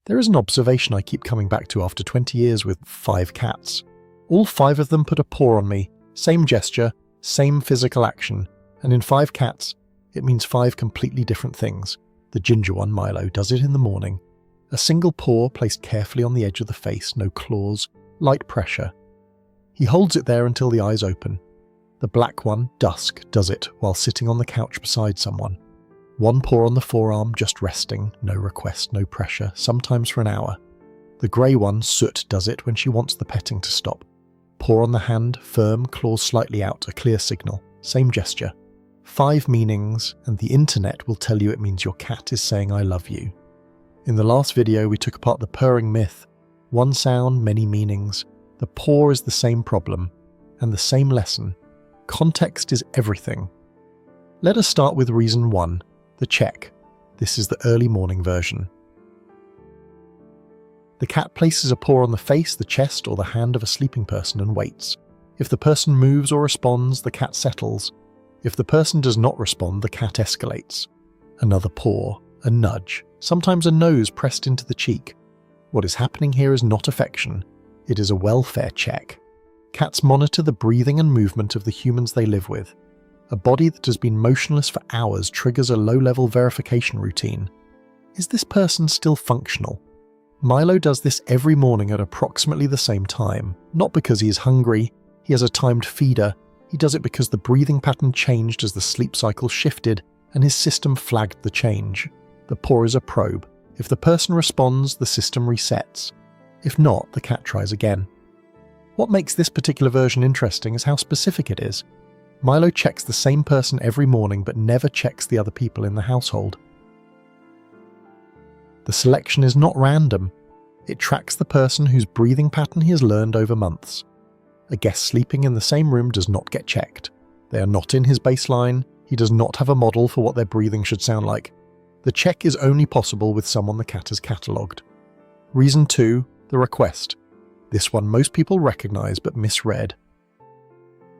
There is an observation I keep coming back to after 20 years with 5 cats. All 5 of them put a paw on me, same gesture, same physical action, and in 5 cats, it means 5 completely different things. The ginger one, Milo, does it in the morning. A single paw placed carefully on the edge of the face, no claws, light pressure. He holds it there until the eyes open. The black one, Dusk, does it while sitting on the couch beside someone. 1 paw on the forearm, just resting, no request, no pressure, sometimes for an hour. The grey one, Soot, does it when she wants the petting to stop. Paw on the hand, firm, claws slightly out, a clear signal, same gesture. 5 meanings, and the internet will tell you it means your cat is saying I love you. In the last video we took apart the purring myth. 1 sound, many meanings. The paw is the same problem, and the same lesson. Context is everything. Let us start with reason 1, the check. This is the early morning version. The cat places a paw on the face, the chest, or the hand of a sleeping person and waits. If the person moves or responds, the cat settles. If the person does not respond, the cat escalates. Another paw, a nudge, sometimes a nose pressed into the cheek. What is happening here is not affection. It is a welfare check. Cats monitor the breathing and movement of the humans they live with. A body that has been motionless for hours triggers a low-level verification routine. Is this person still functional? Milo does this every morning at approximately the same time, not because he is hungry, he has a timed feeder, he does it because the breathing pattern changed as the sleep cycle shifted and his system flagged the change. The paw is a probe. If the person responds, the system resets. If not, the cat tries again. What makes this particular version interesting is how specific it is. Milo checks the same person every morning but never checks the other people in the household. The selection is not random. It tracks the person whose breathing pattern he has learned over months. A guest sleeping in the same room does not get checked. They are not in his baseline. He does not have a model for what their breathing should sound like. The check is only possible with someone the cat has catalogued. Reason 2, the request. This one most people recognise but misread.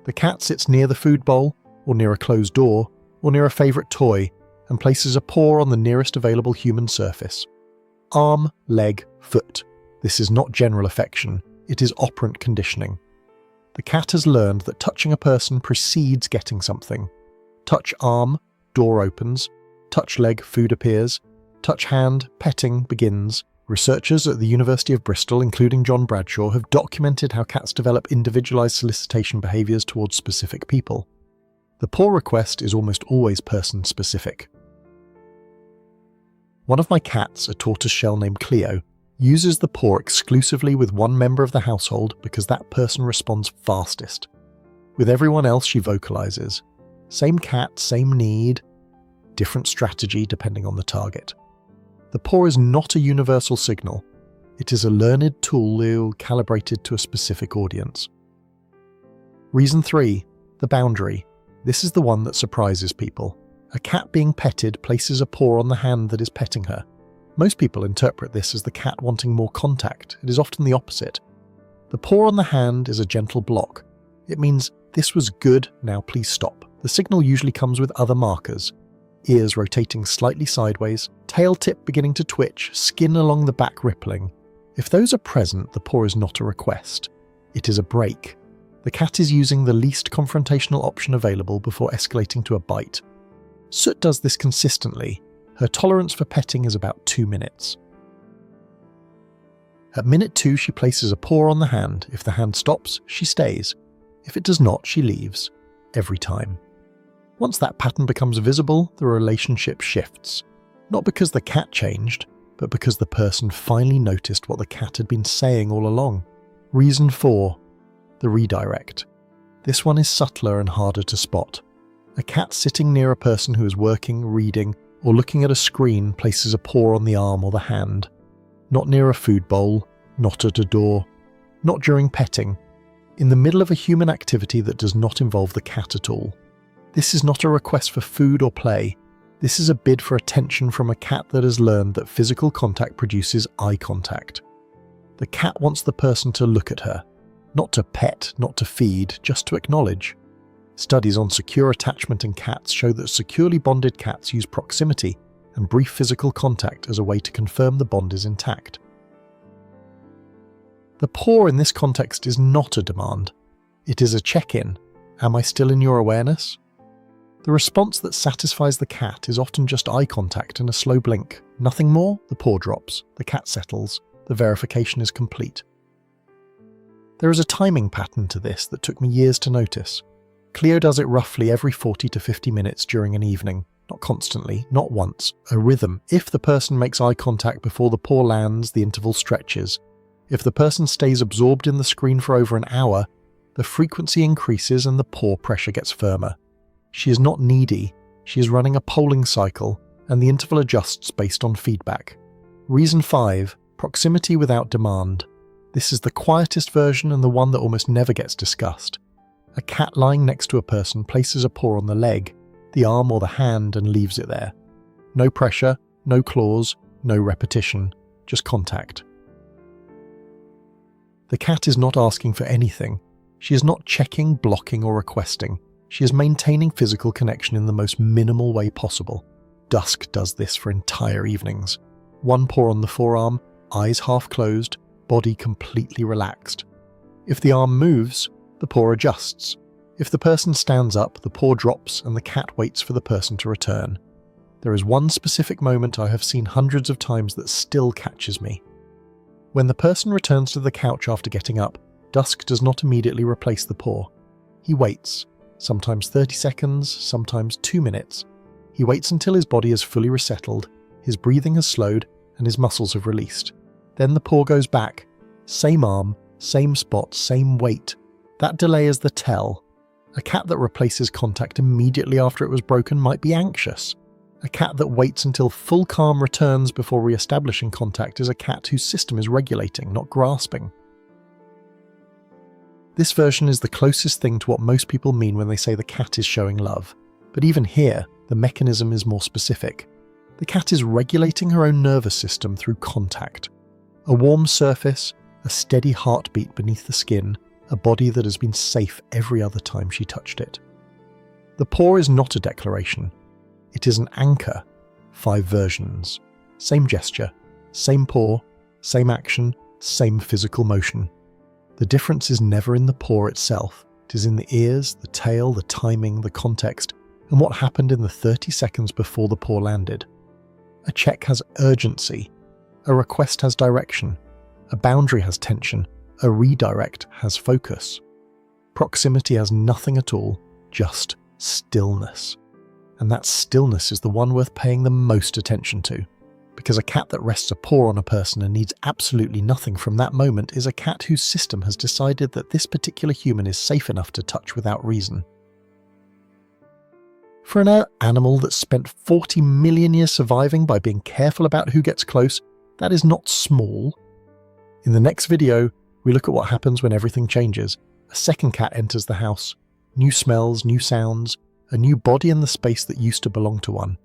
The cat sits near the food bowl, or near a closed door, or near a favourite toy, and places a paw on the nearest available human surface. Arm, leg, foot. This is not general affection, it is operant conditioning. The cat has learned that touching a person precedes getting something. Touch arm, door opens. Touch leg, food appears. Touch hand, petting begins. Researchers at the University of Bristol, including John Bradshaw, have documented how cats develop individualised solicitation behaviours towards specific people. The paw request is almost always person-specific. One of my cats, a tortoiseshell named Cleo, uses the paw exclusively with one member of the household because that person responds fastest. With everyone else she vocalises. Same cat, same need, different strategy depending on the target. The paw is not a universal signal. It is a learned tool calibrated to a specific audience. Reason 3, the boundary. This is the one that surprises people. A cat being petted places a paw on the hand that is petting her. Most people interpret this as the cat wanting more contact. It is often the opposite. The paw on the hand is a gentle block. It means, this was good, now please stop. The signal usually comes with other markers. Ears rotating slightly sideways, tail tip beginning to twitch, skin along the back rippling. If those are present, the paw is not a request. It is a break. The cat is using the least confrontational option available before escalating to a bite. Soot does this consistently. Her tolerance for petting is about 2 minutes. At minute 2, she places a paw on the hand. If the hand stops, she stays. If it does not, she leaves. Every time. Once that pattern becomes visible, the relationship shifts. Not because the cat changed, but because the person finally noticed what the cat had been saying all along. Reason 4, the redirect. This one is subtler and harder to spot. A cat sitting near a person who is working, reading, or looking at a screen places a paw on the arm or the hand. Not near a food bowl, not at a door, not during petting. In the middle of a human activity that does not involve the cat at all. This is not a request for food or play. This is a bid for attention from a cat that has learned that physical contact produces eye contact. The cat wants the person to look at her. Not to pet, not to feed, just to acknowledge. Studies on secure attachment in cats show that securely bonded cats use proximity, and brief physical contact as a way to confirm the bond is intact. The paw in this context is not a demand. It is a check-in. Am I still in your awareness? The response that satisfies the cat is often just eye contact and a slow blink. Nothing more, the paw drops, the cat settles, the verification is complete. There is a timing pattern to this that took me years to notice. Cleo does it roughly every 40 to 50 minutes during an evening. Not constantly, not once. A rhythm. If the person makes eye contact before the paw lands, the interval stretches. If the person stays absorbed in the screen for over an hour, the frequency increases and the paw pressure gets firmer. She is not needy, she is running a polling cycle, and the interval adjusts based on feedback. Reason 5, proximity without demand. This is the quietest version and the one that almost never gets discussed. A cat lying next to a person places a paw on the leg, the arm or the hand, and leaves it there. No pressure, no claws, no repetition, just contact. The cat is not asking for anything. She is not checking, blocking, or requesting. She is maintaining physical connection in the most minimal way possible. Dusk does this for entire evenings. One paw on the forearm, eyes half closed, body completely relaxed. If the arm moves, the paw adjusts. If the person stands up, the paw drops and the cat waits for the person to return. There is one specific moment I have seen hundreds of times that still catches me. When the person returns to the couch after getting up, Dusk does not immediately replace the paw. He waits. Sometimes 30 seconds, sometimes 2 minutes. He waits until his body is fully resettled, his breathing has slowed, and his muscles have released. Then the paw goes back. Same arm, same spot, same weight. That delay is the tell. A cat that replaces contact immediately after it was broken might be anxious. A cat that waits until full calm returns before re-establishing contact is a cat whose system is regulating, not grasping. This version is the closest thing to what most people mean when they say the cat is showing love. But even here, the mechanism is more specific. The cat is regulating her own nervous system through contact. A warm surface, a steady heartbeat beneath the skin, a body that has been safe every other time she touched it. The paw is not a declaration. It is an anchor. 5 versions. Same gesture, same paw, same action, same physical motion. The difference is never in the paw itself. It is in the ears, the tail, the timing, the context, and what happened in the 30 seconds before the paw landed. A check has urgency. A request has direction. A boundary has tension. A redirect has focus. Proximity has nothing at all, just stillness. And that stillness is the one worth paying the most attention to. Because a cat that rests a paw on a person and needs absolutely nothing from that moment is a cat whose system has decided that this particular human is safe enough to touch without reason. For an animal that spent 40 million years surviving by being careful about who gets close, that is not small. In the next video, we look at what happens when everything changes. A second cat enters the house. New smells, new sounds, a new body in the space that used to belong to one.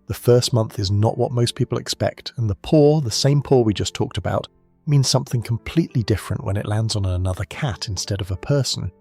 The first month is not what most people expect, and the paw, the same paw we just talked about, means something completely different when it lands on another cat instead of a person.